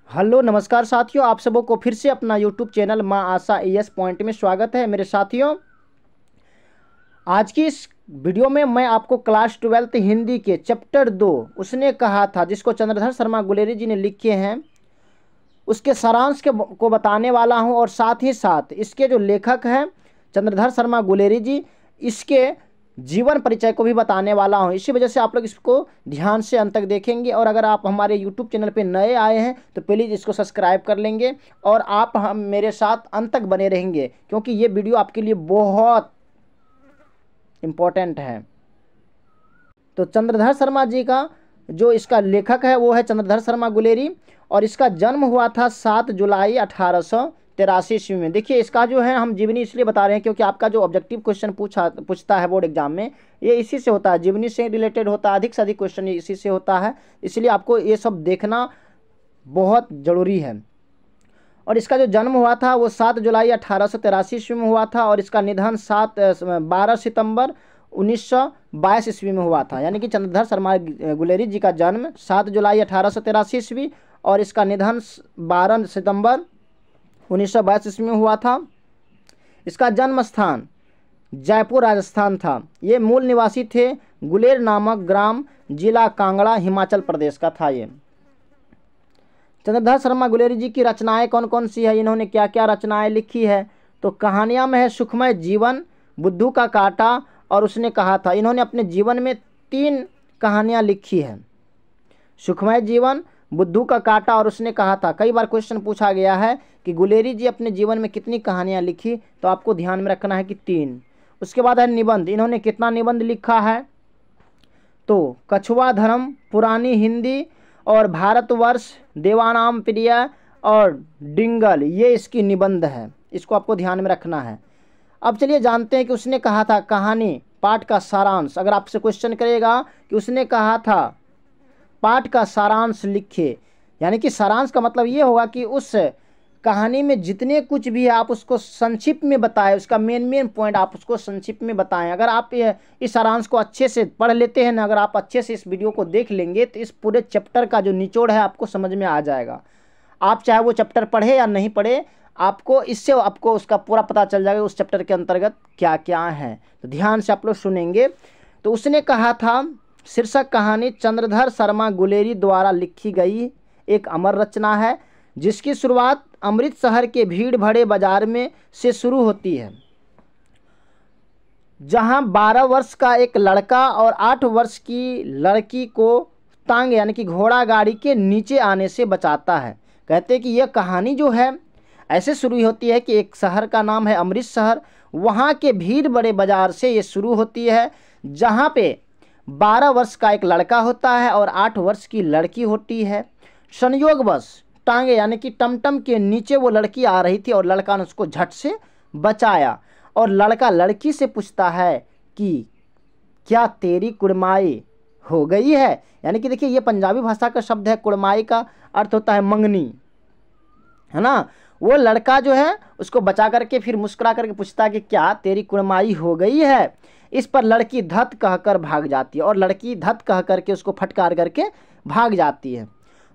Hello नमस्कार साथियों, आप सबों को फिर से अपना यूट्यूब चैनल माँ आशा एएस पॉइंट में स्वागत है। मेरे साथियों, आज की इस वीडियो में मैं आपको क्लास 12 हिंदी के चैप्टर 2 उसने कहा था, जिसको चंद्रधर शर्मा गुलेरी जी ने लिखे हैं, उसके सारांश को बताने वाला हूं। और साथ ही साथ इसके जो लेखक हैं चंद्रधर शर्मा गुलेरी जी, इसके जीवन परिचय को भी बताने वाला हूं। इसी वजह से आप लोग इसको ध्यान से अंत तक देखेंगे। और अगर आप हमारे यूट्यूब चैनल पे नए आए हैं तो प्लीज़ इसको सब्सक्राइब कर लेंगे और आप हम मेरे साथ अंत तक बने रहेंगे, क्योंकि ये वीडियो आपके लिए बहुत इम्पोर्टेंट है। तो चंद्रधर शर्मा जी का जो इसका लेखक है वो है चंद्रधर शर्मा गुलेरी, और इसका जन्म हुआ था 7 जुलाई 1883 ईस्वी में। देखिए, इसका जो है हम जीवनी इसलिए बता रहे हैं क्योंकि आपका जो ऑब्जेक्टिव क्वेश्चन पूछता है बोर्ड एग्जाम में, ये इसी से होता है, जीवनी से रिलेटेड होता है। अधिक से अधिक क्वेश्चन इसी से होता है, इसलिए आपको ये सब देखना बहुत ज़रूरी है। और इसका जो जन्म हुआ था वो 7 जुलाई 1883 ईस्वी में हुआ था, और इसका निधन 12 सितंबर 1922 ईस्वी में हुआ था। यानी कि चंद्रधर शर्मा गुलेरी जी का जन्म 7 जुलाई 1883 ईस्वी और इसका निधन 12 सितंबर 1922 ईस्वी में हुआ था। इसका जन्म स्थान जयपुर राजस्थान था। ये मूल निवासी थे गुलेर नामक ग्राम, जिला कांगड़ा, हिमाचल प्रदेश का था ये। चंद्रधर शर्मा गुलेरी जी की रचनाएं कौन कौन सी है, इन्होंने क्या क्या रचनाएं लिखी है, तो कहानियां में है सुखमय जीवन, बुद्धू का कांटा और उसने कहा था। इन्होंने अपने जीवन में 3 कहानियां लिखी है, सुखमय जीवन, बुद्धू का कांटा और उसने कहा था। कई बार क्वेश्चन पूछा गया है कि गुलेरी जी अपने जीवन में कितनी कहानियां लिखी, तो आपको ध्यान में रखना है कि 3। उसके बाद है निबंध, इन्होंने कितना निबंध लिखा है, तो कछुआ धर्म, पुरानी हिंदी और भारतवर्ष, देवानाम प्रिय और डिंगल, ये इसकी निबंध है। इसको आपको ध्यान में रखना है। अब चलिए जानते हैं कि उसने कहा था कहानी पाठ का सारांश। अगर आपसे क्वेश्चन करेगा कि उसने कहा था पाठ का सारांश लिखे, यानी कि सारांश का मतलब ये होगा कि उस कहानी में जितने कुछ भी है आप उसको संक्षिप्त में बताएं, उसका मेन पॉइंट आप उसको संक्षिप्त में बताएं। अगर आप इस सारांश को अच्छे से पढ़ लेते हैं ना, अगर आप अच्छे से इस वीडियो को देख लेंगे तो इस पूरे चैप्टर का जो निचोड़ है आपको समझ में आ जाएगा। आप चाहे वो चैप्टर पढ़े या नहीं पढ़े, आपको इससे आपको उसका पूरा पता चल जाएगा उस चैप्टर के अंतर्गत क्या क्या है। तो ध्यान से आप लोग सुनेंगे। तो उसने कहा था शीर्षक कहानी चंद्रधर शर्मा गुलेरी द्वारा लिखी गई एक अमर रचना है, जिसकी शुरुआत अमृतसर के भीड़ भरे बाजार में से शुरू होती है, जहां 12 वर्ष का एक लड़का और 8 वर्ष की लड़की को तांगे यानी कि घोड़ा गाड़ी के नीचे आने से बचाता है। कहते हैं कि यह कहानी जो है ऐसे शुरू होती है कि एक शहर का नाम है अमृतसर, वहाँ के भीड़ बड़े बाजार से ये शुरू होती है, जहाँ पे 12 वर्ष का एक लड़का होता है और 8 वर्ष की लड़की होती है। संयोगवश टांगे यानी कि टमटम के नीचे वो लड़की आ रही थी और लड़का ने उसको झट से बचाया। और लड़का लड़की से पूछता है कि क्या तेरी कुड़माई हो गई है। यानी कि देखिए, ये पंजाबी भाषा का शब्द है। कुड़माई का अर्थ होता है मंगनी, है ना। वो लड़का जो है उसको बचा करके फिर मुस्कुरा करके पूछता है कि क्या तेरी कुड़माई हो गई है। इस पर लड़की धत कहकर भाग जाती है, और लड़की धत कह करके उसको फटकार करके भाग जाती है।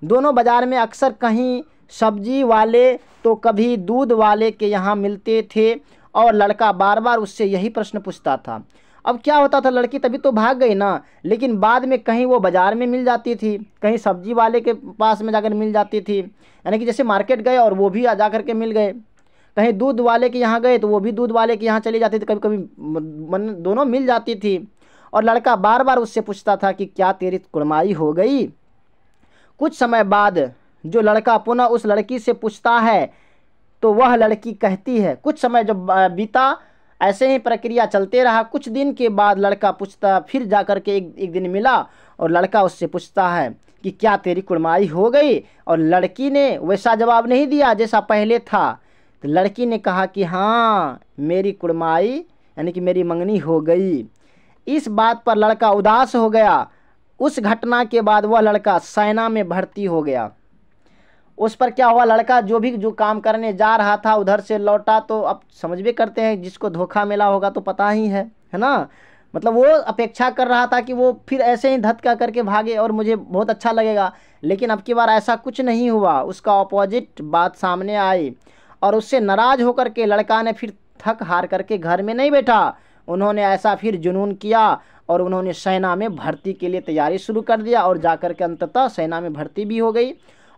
दोनों बाजार में अक्सर कहीं सब्जी वाले तो कभी दूध वाले के यहाँ मिलते थे, और लड़का बार बार उससे यही प्रश्न पूछता था। अब क्या होता था, लड़की तभी तो भाग गई ना, लेकिन बाद में कहीं वो बाज़ार में मिल जाती थी, कहीं सब्जी वाले के पास में जाकर मिल जाती थी, यानी कि जैसे मार्केट गए और वो भी जा कर के मिल गए, कहीं दूध वाले के यहाँ गए तो वो भी दूध वाले के यहाँ चली जाती थी, कभी कभी दोनों मिल जाती थी। और लड़का बार बार उससे पूछता था कि क्या तेरी कुड़माई हो गई। कुछ समय बाद जो लड़का पुनः उस लड़की से पूछता है तो वह लड़की कहती है। कुछ समय जब बीता, ऐसे ही प्रक्रिया चलते रहा। कुछ दिन के बाद लड़का पूछता, फिर जाकर के एक दिन मिला और लड़का उससे पूछता है कि क्या तेरी कुड़माई हो गई, और लड़की ने वैसा जवाब नहीं दिया जैसा पहले था। तो लड़की ने कहा कि हाँ, मेरी कुड़माई यानी कि मेरी मंगनी हो गई। इस बात पर लड़का उदास हो गया। उस घटना के बाद वह लड़का सेना में भर्ती हो गया। उस पर क्या हुआ, लड़का जो काम करने जा रहा था उधर से लौटा, तो अब समझ भी करते हैं जिसको धोखा मिला होगा तो पता ही है ना। मतलब वो अपेक्षा कर रहा था कि वो फिर ऐसे ही धक्का करके भागे और मुझे बहुत अच्छा लगेगा, लेकिन अब की बार ऐसा कुछ नहीं हुआ। उसका ऑपोजिट बात सामने आई और उससे नाराज़ होकर के लड़का ने फिर थक हार करके घर में नहीं बैठा। उन्होंने ऐसा फिर जुनून किया और उन्होंने सेना में भर्ती के लिए तैयारी शुरू कर दिया और जाकर के अंततः सेना में भर्ती भी हो गई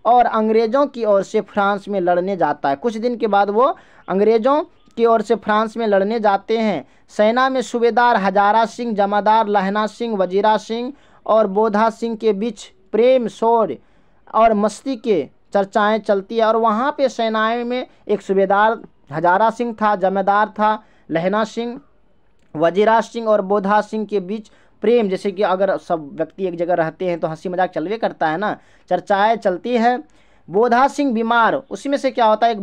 और अंग्रेज़ों की ओर से फ्रांस में लड़ने जाता है। कुछ दिन के बाद वो अंग्रेज़ों की ओर से फ्रांस में लड़ने जाते हैं। सेना में सूबेदार हजारा सिंह, जमादार लहना सिंह, वजीरा सिंह और बोधा सिंह के बीच प्रेम, शौर्य और मस्ती के चर्चाएं चलती है। और वहाँ पे सेनाएं में एक सूबेदार हजारा सिंह था, जमादार था लहना सिंह, वजीरा सिंह और बोधा सिंह के बीच प्रेम, जैसे कि अगर सब व्यक्ति एक जगह रहते हैं तो हंसी मजाक चलवे करता है ना, चर्चाएं चलती है। बोधा सिंह बीमार, उसी में से क्या होता है, एक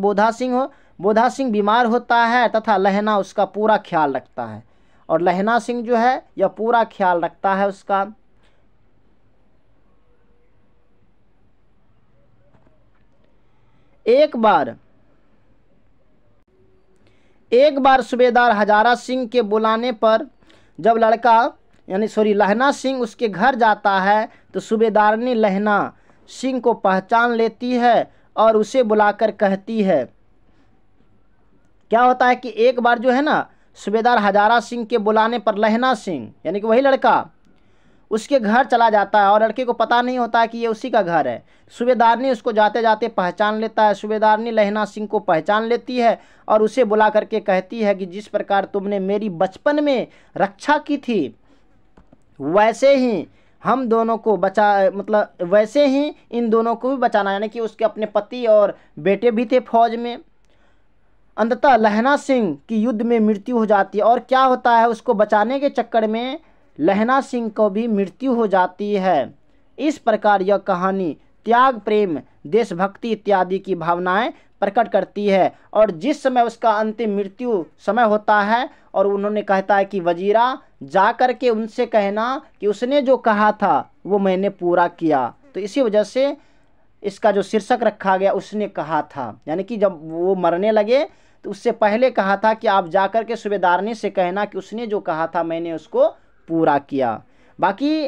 बोधा सिंह बीमार होता है तथा लहना उसका पूरा ख्याल रखता है और लहना सिंह जो है यह पूरा ख्याल रखता है उसका। एक बार सूबेदार हजारा सिंह के बुलाने पर जब लहना सिंह उसके घर जाता है तो सूबेदारनी लहना सिंह को पहचान लेती है और उसे बुलाकर कहती है, क्या होता है कि एक बार जो है ना सूबेदार हजारा सिंह के बुलाने पर लहना सिंह यानी कि वही लड़का उसके घर चला जाता है और लड़के को पता नहीं होता है कि ये उसी का घर है। सूबेदारनी उसको जाते जाते पहचान लेता है। सूबेदारनी लहना सिंह को पहचान लेती है और उसे बुला करके कहती है कि जिस प्रकार तुमने मेरी बचपन में रक्षा की थी वैसे ही हम दोनों को वैसे ही इन दोनों को भी बचाना, यानी कि उसके अपने पति और बेटे भी थे फौज में। अंततः लहना सिंह की युद्ध में मृत्यु हो जाती है और क्या होता है, उसको बचाने के चक्कर में लहना सिंह को भी मृत्यु हो जाती है। इस प्रकार यह कहानी त्याग, प्रेम, देशभक्ति इत्यादि की भावनाएं प्रकट करती है। और जिस समय उसका अंतिम मृत्यु समय होता है और उन्होंने कहता है कि वजीरा जा कर के उनसे कहना कि उसने जो कहा था वो मैंने पूरा किया, तो इसी वजह से इसका जो शीर्षक रखा गया उसने कहा था, यानी कि जब वो मरने लगे तो उससे पहले कहा था कि आप जाकर के सूबेदारनी से कहना कि उसने जो कहा था मैंने उसको पूरा किया। बाकी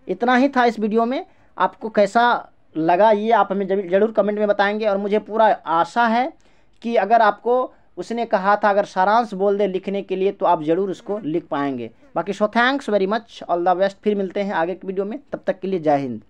इतना ही था इस वीडियो में। आपको कैसा लगा ये आप हमें ज़रूर कमेंट में बताएंगे और मुझे पूरा आशा है कि अगर आपको उसने कहा था अगर सारांश बोल दे लिखने के लिए तो आप ज़रूर उसको लिख पाएंगे। बाकी thanks very much, all the best. फिर मिलते हैं आगे की वीडियो में, तब तक के लिए जय हिंद।